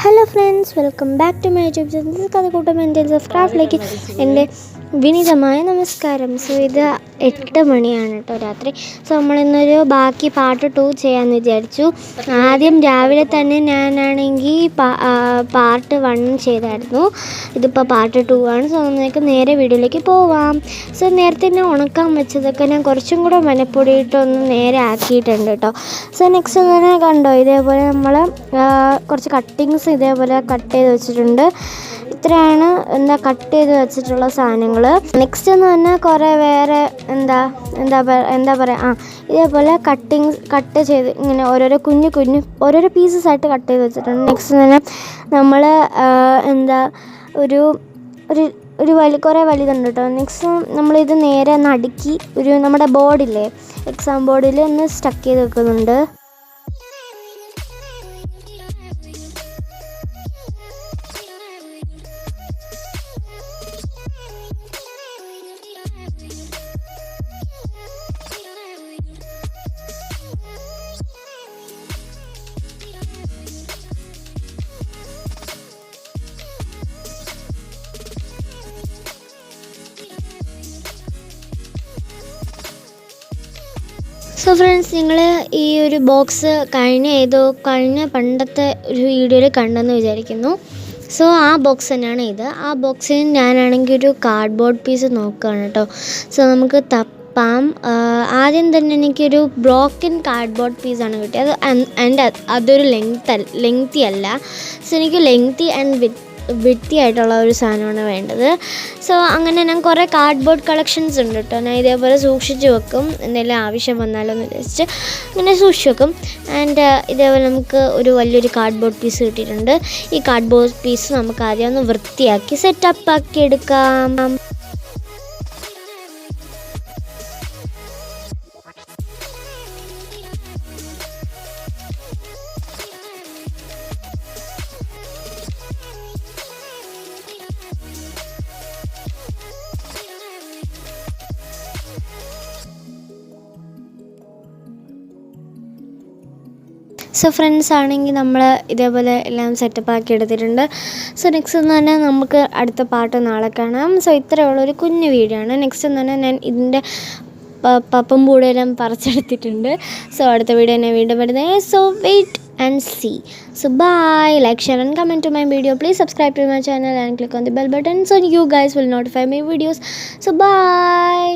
Hello friends, welcome back to my YouTube channel Kathakoottam എൻ്റെ ക്രാഫ്റ്റിലേക്ക് എൻ്റെ വിനീതമായ നമസ്കാരം. സോ ഇത് 8 മണിയാണ് കേട്ടോ രാത്രി. സോ നമ്മളിന്നൊരു ബാക്കി പാർട്ട് 2 ചെയ്യാമെന്ന് വിചാരിച്ചു. ആദ്യം രാവിലെ തന്നെ ഞാനാണെങ്കിൽ പാർട്ട് 1 ചെയ്തായിരുന്നു. ഇതിപ്പോൾ പാർട്ട് 2 ആണ്. സോ നമുക്ക് നേരെ വീഡിയോയിലേക്ക് പോവാം. സോ നേരത്തെ ഞാൻ ഉണക്കാൻ വെച്ചതൊക്കെ ഞാൻ കുറച്ചും കൂടെ മനപ്പൊടിയിട്ടൊന്ന് നേരെ ആക്കിയിട്ടുണ്ട് കേട്ടോ. സോ നെക്സ്റ്റ് തന്നെ കണ്ടോ, ഇതേപോലെ നമ്മൾ കുറച്ച് കട്ടിങ്സ് ഇതേപോലെ കട്ട് ചെയ്ത് വെച്ചിട്ടുണ്ട്. ഇത്രയാണ് കട്ട് ചെയ്ത് വെച്ചിട്ടുള്ള സാധനങ്ങൾ. നെക്സ്റ്റ് എന്ന് പറഞ്ഞാൽ കുറേ വേറെ എന്താ പറയുക ഇതേപോലെ കട്ട് ചെയ്ത് ഇങ്ങനെ ഓരോരോ കുഞ്ഞു ഓരോരോ പീസസ് ആയിട്ട് കട്ട് ചെയ്ത് വെച്ചിട്ടുണ്ട്. നെക്സ്റ്റ് തന്നെ നമ്മൾ കുറേ വലുതുണ്ട് കേട്ടോ. നെക്സ്റ്റ് നമ്മളിത് നേരെ ഒന്ന് അടുക്കി നമ്മുടെ ബോർഡില്ലേ, എക്സാം ബോർഡിൽ ഒന്ന് സ്റ്റക്ക് ചെയ്ത് വെക്കുന്നുണ്ട്. സോ ഫ്രണ്ട്സ്, നിങ്ങൾ ഈ ഒരു ബോക്സ് കഴിഞ്ഞ പണ്ടത്തെ ഒരു വീഡിയോയിൽ കണ്ടെന്ന് വിചാരിക്കുന്നു. സോ ആ ബോക്സ് തന്നെയാണ് ഇത്. ആ ബോക്സിൽ ഞാനാണെങ്കിൽ ഒരു കാർഡ്ബോർഡ് പീസ് നോക്കുകയാണ് കേട്ടോ. സോ നമുക്ക് തപ്പാം. ആദ്യം തന്നെ എനിക്കൊരു ബ്രോക്കൻ കാർഡ്ബോർഡ് പീസാണ് കിട്ടിയത്. അതൊരു ലെങ്തി അല്ല. സോ എനിക്ക് ലെങ്തി ആൻഡ് വൃത്തിയായിട്ടുള്ള ഒരു സാധനമാണ് വേണ്ടത്. സോ അങ്ങനെ ഞാൻ കുറേ കാർഡ്ബോർഡ് കളക്ഷൻസ് ഉണ്ട് കേട്ടോ. ഞാൻ ഇതേപോലെ സൂക്ഷിച്ച് വെക്കും, എന്തെങ്കിലും ആവശ്യം വന്നാലോ എന്ന് വിചാരിച്ച് ഇങ്ങനെ സൂക്ഷിച്ച് വെക്കും. ആൻഡ് ഇതേപോലെ നമുക്ക് ഒരു വലിയൊരു കാർഡ്ബോർഡ് പീസ് കിട്ടിയിട്ടുണ്ട്. ഈ കാർഡ്ബോർഡ് പീസ് നമുക്ക് ആദ്യം ഒന്ന് വൃത്തിയാക്കി സെറ്റപ്പ് ആക്കി എടുക്കാം. സോ ഫ്രണ്ട്സ് ആണെങ്കിൽ നമ്മൾ ഇതേപോലെ എല്ലാം സെറ്റപ്പ് ആക്കി എടുത്തിട്ടുണ്ട്. സോ നെക്സ്റ്റ് എന്ന് പറഞ്ഞാൽ നമുക്ക് അടുത്ത പാർട്ട് നാളെ കാണാം. സോ ഇത്രയുള്ളൊരു കുഞ്ഞു വീഡിയോ ആണ്. നെക്സ്റ്റ് എന്ന് പറഞ്ഞാൽ ഞാൻ ഇതിൻ്റെ പപ്പും പൂടെയെല്ലാം പറിച്ചെടുത്തിട്ടുണ്ട്. സോ അടുത്ത വീഡിയോ ഞാൻ വീണ്ടും വരുന്നത്. So wait and see. So bye. Like, share and comment to my video. Please subscribe to my channel and click on the bell button so you guys will notify my videos. So bye.